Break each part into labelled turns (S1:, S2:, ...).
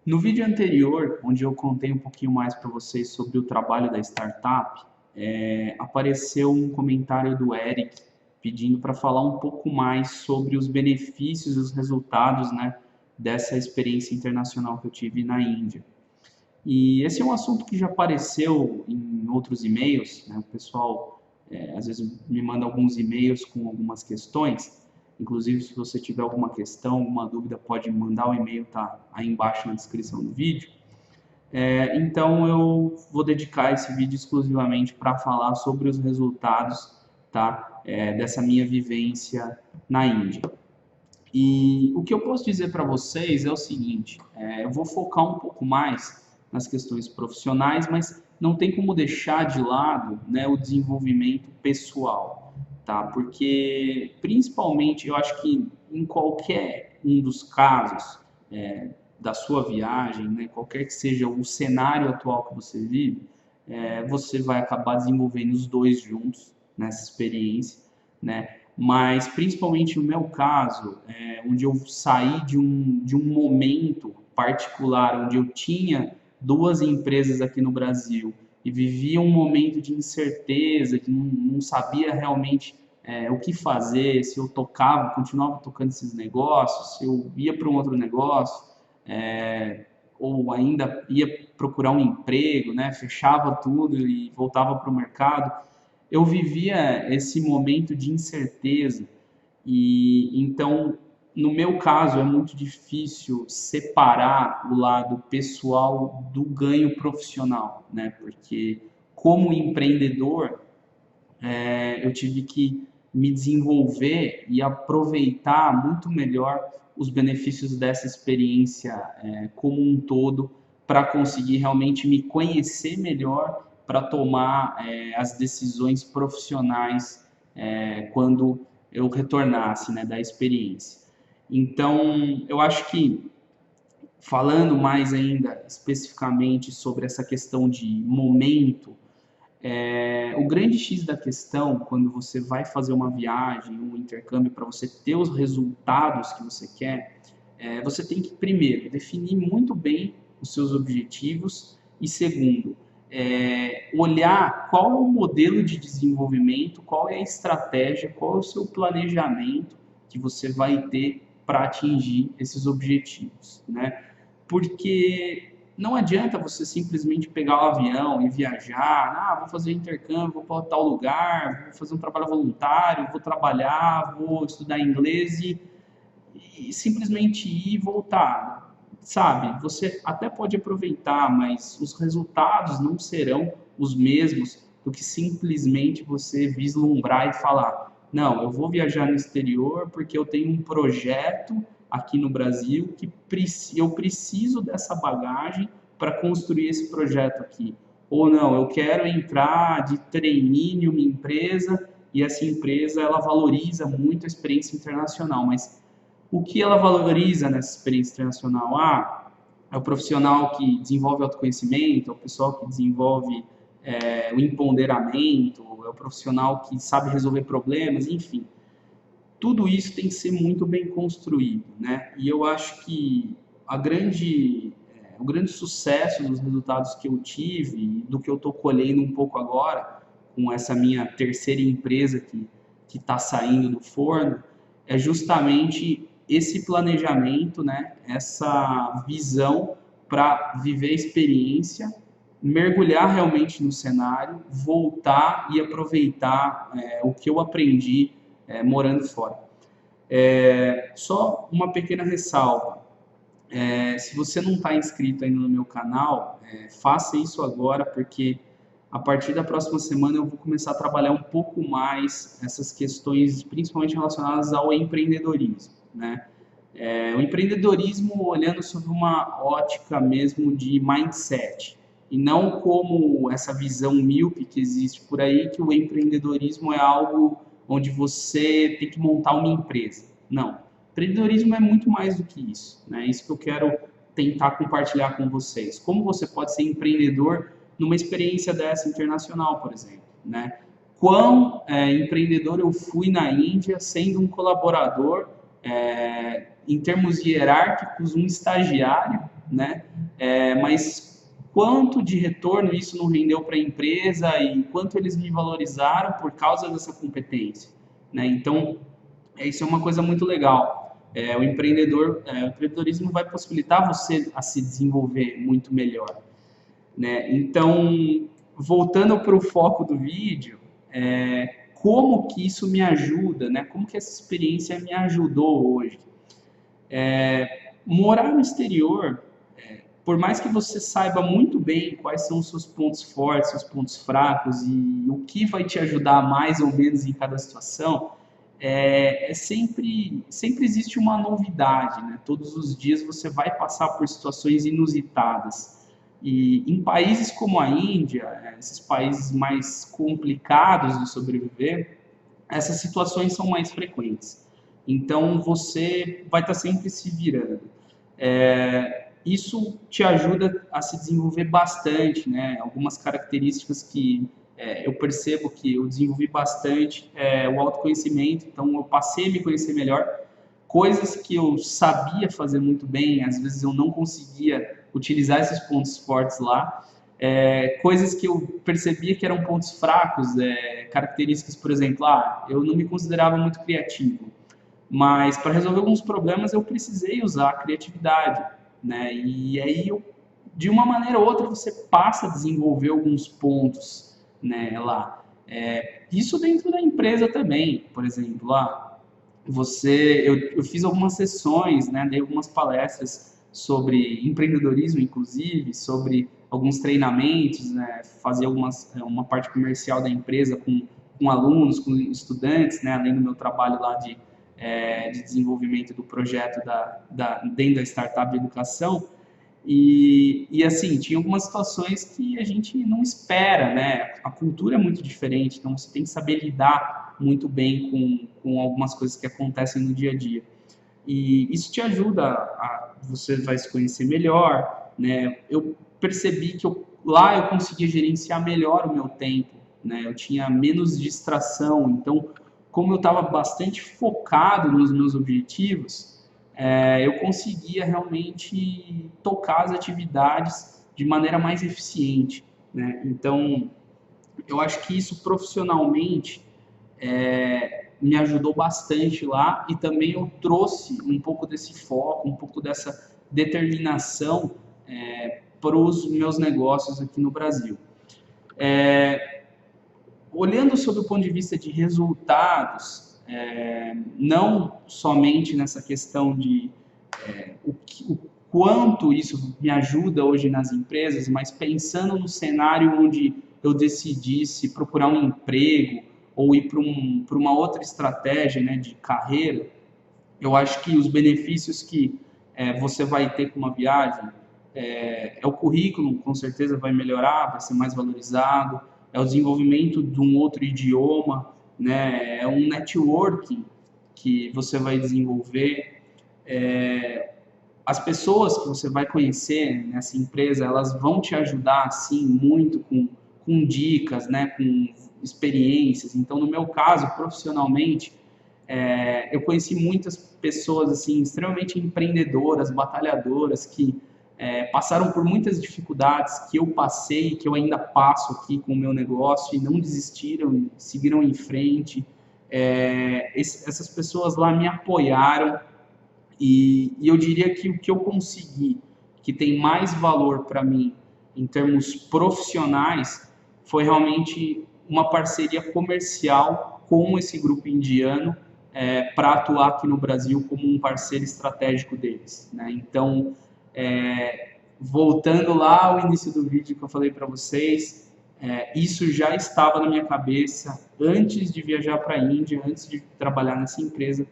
S1: No vídeo anterior, onde eu contei um pouquinho mais para vocês sobre o trabalho da startup, apareceu um comentário do Eric pedindo para falar um pouco mais sobre os benefícios e os resultados, né, dessa experiência internacional que eu tive na Índia. E esse é um assunto que já apareceu em outros e-mails, né? O pessoal às vezes me manda alguns e-mails com algumas questões. Inclusive, se você tiver alguma questão, alguma dúvida, pode mandar o e-mail, tá aí embaixo na descrição do vídeo. Então, eu vou dedicar esse vídeo exclusivamente para falar sobre os resultados, tá? Dessa minha vivência na Índia. E o que eu posso dizer para vocês é o seguinte: eu vou focar um pouco mais nas questões profissionais, mas não tem como deixar de lado, né, o desenvolvimento pessoal, tá? Porque, principalmente, eu acho que em qualquer um dos casos da sua viagem, né, qualquer que seja o cenário atual que você vive, você vai acabar desenvolvendo os dois juntos nessa experiência, né? Mas principalmente no meu caso, onde eu saí de um momento particular, onde eu tinha duas empresas aqui no Brasil e vivia um momento de incerteza, que não sabia realmente o que fazer, se eu tocava, continuava tocando esses negócios, se eu ia para um outro negócio, ou ainda ia procurar um emprego, né? Fechava tudo e voltava para o mercado. Eu vivia esse momento de incerteza e então, no meu caso, é muito difícil separar o lado pessoal do ganho profissional, né? Porque como empreendedor, eu tive que me desenvolver e aproveitar muito melhor os benefícios dessa experiência como um todo para conseguir realmente me conhecer melhor para tomar as decisões profissionais quando eu retornasse, né, da experiência. Então, eu acho que falando mais ainda especificamente sobre essa questão de momento, o grande X da questão, quando você vai fazer uma viagem, um intercâmbio, para você ter os resultados que você quer, você tem que, primeiro, definir muito bem os seus objetivos e, segundo, olhar qual é o modelo de desenvolvimento, qual é a estratégia, qual é o seu planejamento que você vai ter para atingir esses objetivos, né? Porque não adianta você simplesmente pegar o avião e viajar, vou fazer intercâmbio, vou para tal lugar, vou fazer um trabalho voluntário, vou trabalhar, vou estudar inglês e simplesmente ir e voltar, sabe? Você até pode aproveitar, mas os resultados não serão os mesmos do que simplesmente você vislumbrar e falar: não, eu vou viajar no exterior porque eu tenho um projeto aqui no Brasil que eu preciso dessa bagagem para construir esse projeto aqui. Ou não, eu quero entrar de trainee em uma empresa e essa empresa ela valoriza muito a experiência internacional, mas o que ela valoriza nessa experiência internacional? É o profissional que desenvolve autoconhecimento, é o pessoal que desenvolve o empoderamento, é o profissional que sabe resolver problemas, enfim. Tudo isso tem que ser muito bem construído, né? E eu acho que o grande sucesso dos resultados que eu tive, do que eu estou colhendo um pouco agora, com essa minha terceira empresa que está saindo do forno, é justamente esse planejamento, né? Essa visão para viver a experiência, mergulhar realmente no cenário, voltar e aproveitar o que eu aprendi morando fora. Só uma pequena ressalva. Se você não está inscrito ainda no meu canal, faça isso agora, porque a partir da próxima semana eu vou começar a trabalhar um pouco mais essas questões, principalmente relacionadas ao empreendedorismo, né? O empreendedorismo olhando sob uma ótica mesmo de mindset, e não como essa visão míope que existe por aí, que o empreendedorismo é algo onde você tem que montar uma empresa. Não. Empreendedorismo é muito mais do que isso, né? Isso que eu quero tentar compartilhar com vocês. Como você pode ser empreendedor numa experiência dessa internacional, por exemplo, né? Quão empreendedor eu fui na Índia sendo um colaborador, em termos hierárquicos, um estagiário, né? Mas quanto de retorno isso não rendeu para a empresa e quanto eles me valorizaram por causa dessa competência, né? Então, isso é uma coisa muito legal. O empreendedorismo vai possibilitar você a se desenvolver muito melhor, né? Então, voltando para o foco do vídeo, como que isso me ajuda, né? Como que essa experiência me ajudou hoje? Morar no exterior, por mais que você saiba muito bem quais são os seus pontos fortes, seus pontos fracos e o que vai te ajudar mais ou menos em cada situação, sempre existe uma novidade, né? Todos os dias você vai passar por situações inusitadas. E em países como a Índia, esses países mais complicados de sobreviver, essas situações são mais frequentes. Então você vai estar sempre se virando. Isso te ajuda a se desenvolver bastante, né? Algumas características que eu percebo que eu desenvolvi bastante o autoconhecimento, então eu passei a me conhecer melhor, coisas que eu sabia fazer muito bem, às vezes eu não conseguia utilizar esses pontos fortes lá, coisas que eu percebia que eram pontos fracos, características, por exemplo, eu não me considerava muito criativo, mas para resolver alguns problemas eu precisei usar a criatividade, né? E aí, de uma maneira ou outra, você passa a desenvolver alguns pontos, né, lá. Isso dentro da empresa também, por exemplo, eu fiz algumas sessões, né, dei algumas palestras sobre empreendedorismo, inclusive, sobre alguns treinamentos, né, fazer uma parte comercial da empresa com alunos, com estudantes, né, além do meu trabalho lá de desenvolvimento do projeto dentro da startup de educação. E assim, tinha algumas situações que a gente não espera, né? A cultura é muito diferente, então você tem que saber lidar muito bem com algumas coisas que acontecem no dia a dia. E isso te ajuda você vai se conhecer melhor, né? Eu percebi que lá eu conseguia gerenciar melhor o meu tempo, né? Eu tinha menos distração, então, como eu estava bastante focado nos meus objetivos, eu conseguia realmente tocar as atividades de maneira mais eficiente, né? Então, eu acho que isso profissionalmente me ajudou bastante lá e também eu trouxe um pouco desse foco, um pouco dessa determinação para os meus negócios aqui no Brasil. Olhando sob o ponto de vista de resultados, não somente nessa questão de o quanto isso me ajuda hoje nas empresas, mas pensando no cenário onde eu decidisse procurar um emprego ou ir para uma outra estratégia, né, de carreira, eu acho que os benefícios que você vai ter com uma viagem o currículo, com certeza vai melhorar, vai ser mais valorizado, é o desenvolvimento de um outro idioma, né, é um networking que você vai desenvolver, as pessoas que você vai conhecer nessa empresa, elas vão te ajudar, sim, muito com dicas, né, com experiências. Então, no meu caso, profissionalmente, eu conheci muitas pessoas, assim, extremamente empreendedoras, batalhadoras, que passaram por muitas dificuldades que eu passei, que eu ainda passo aqui com o meu negócio e não desistiram, seguiram em frente. Essas pessoas lá me apoiaram, e eu diria que o que eu consegui, que tem mais valor para mim em termos profissionais, foi realmente uma parceria comercial com esse grupo indiano para atuar aqui no Brasil como um parceiro estratégico deles, né? Então, voltando lá ao início do vídeo que eu falei para vocês, isso já estava na minha cabeça antes de viajar para a Índia, antes de trabalhar nessa empresa,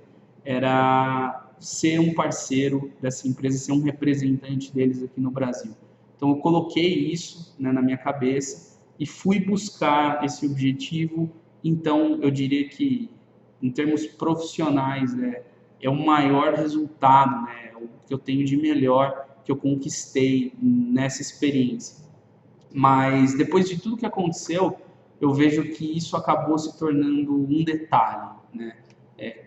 S1: era ser um parceiro dessa empresa, ser um representante deles aqui no Brasil. Então eu coloquei isso, né, na minha cabeça e fui buscar esse objetivo. Então eu diria que em termos profissionais é o maior resultado, né, o que eu tenho de melhor que eu conquistei nessa experiência. Mas depois de tudo que aconteceu, eu vejo que isso acabou se tornando um detalhe, né?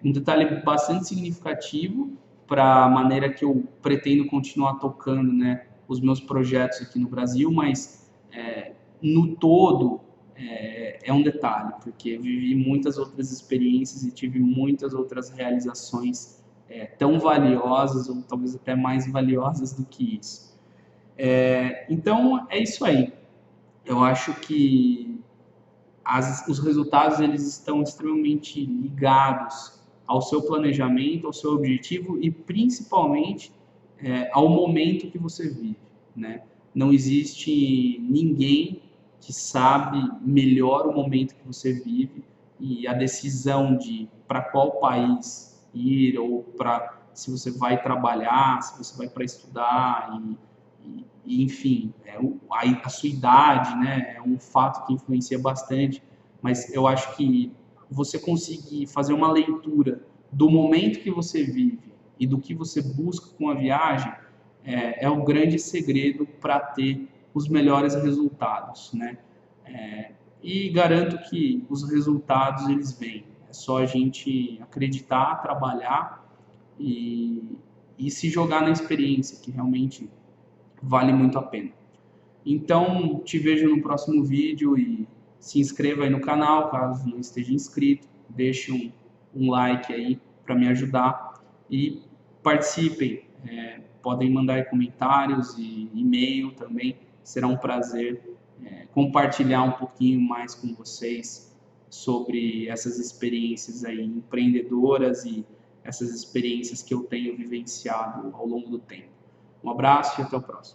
S1: Um detalhe bastante significativo para a maneira que eu pretendo continuar tocando, né, os meus projetos aqui no Brasil, mas no todo é um detalhe, porque vivi muitas outras experiências e tive muitas outras realizações tão valiosas, ou talvez até mais valiosas do que isso. Então, é isso aí. Eu acho que os resultados eles estão extremamente ligados ao seu planejamento, ao seu objetivo e principalmente ao momento que você vive, né? Não existe ninguém que sabe melhor o momento que você vive, e a decisão de para qual país ir, ou para se você vai trabalhar, se você vai para estudar, enfim, a sua idade, né, é um fato que influencia bastante, mas eu acho que você conseguir fazer uma leitura do momento que você vive e do que você busca com a viagem é o grande segredo para ter os melhores resultados, né? E garanto que os resultados eles vêm. É só a gente acreditar, trabalhar e se jogar na experiência, que realmente vale muito a pena. Então, te vejo no próximo vídeo e se inscreva aí no canal, caso não esteja inscrito. Deixe um like aí para me ajudar e participem. Podem mandar aí comentários e e-mail também. Será um prazer compartilhar um pouquinho mais com vocês sobre essas experiências aí empreendedoras e essas experiências que eu tenho vivenciado ao longo do tempo. Um abraço e até o próximo.